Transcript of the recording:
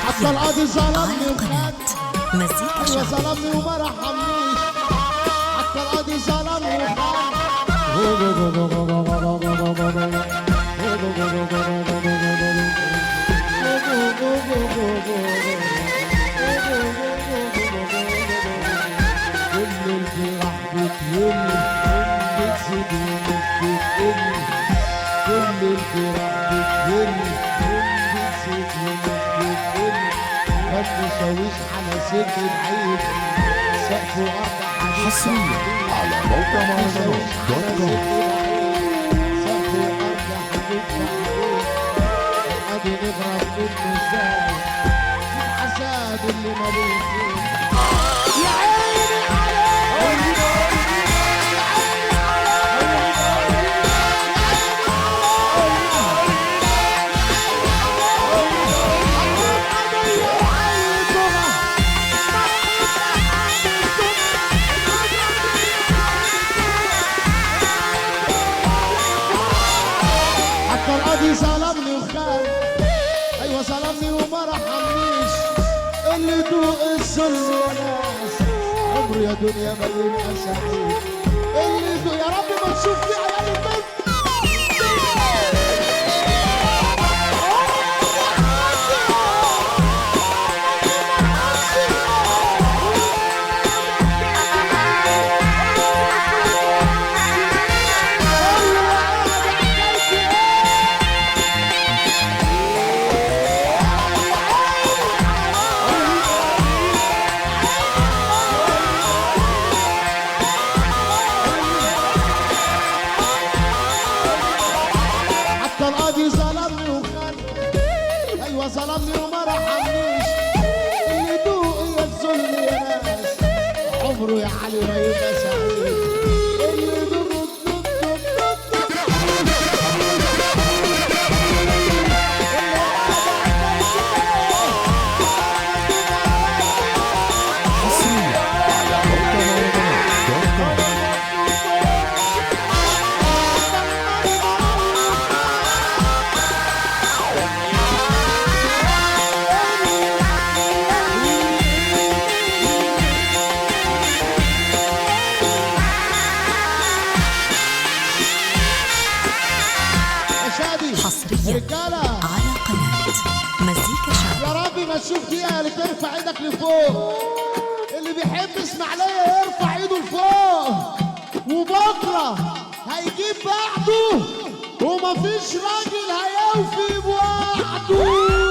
حتى القاضي ظلمني وخد مزيكا ايوه شعبية. ظلمني وما رحمنيش. حتى القاضي ظلمني كل الجراح بتهل بتزيد ومش بتقل. كل الجراح بتهل بتزيد ومش بتقل. ما تشويش على سن بعيد سقف وارض حديد. حصريا على موقع مهرجانات دوت كوم. سقف وارض حديد ادي نضرب منه ازاي الحساد اللي ملوش يا عيني عليك. حتى القاضي ظلمني وخان ايوه ظلمني وما رحمنيش. اللي يدوق الظلم يا ناس عمره يا دنيا ما يبقى سعيد. اللي يدوق يا رب ما تشوف في عيال البنت. حتى القاضي ظلمني وخان ايوه ظلمني وما رحمنيش. اللي يدوق يا الظلم يا ناس عمره يا علي ما يبقى سعيد. اللي يدوق حصريا على موقع مهرجانات دوت كوم. شادي حصريا رجاله على قناة مزيكا شعبية. يا رب ما تشوف فيها اللي ترفع ايدك لفوق. اللي بيحب اسماعيليه يرفع ايده لفوق. وبكره هيجيب بعده ومفيش راجل هيوفي بوعده.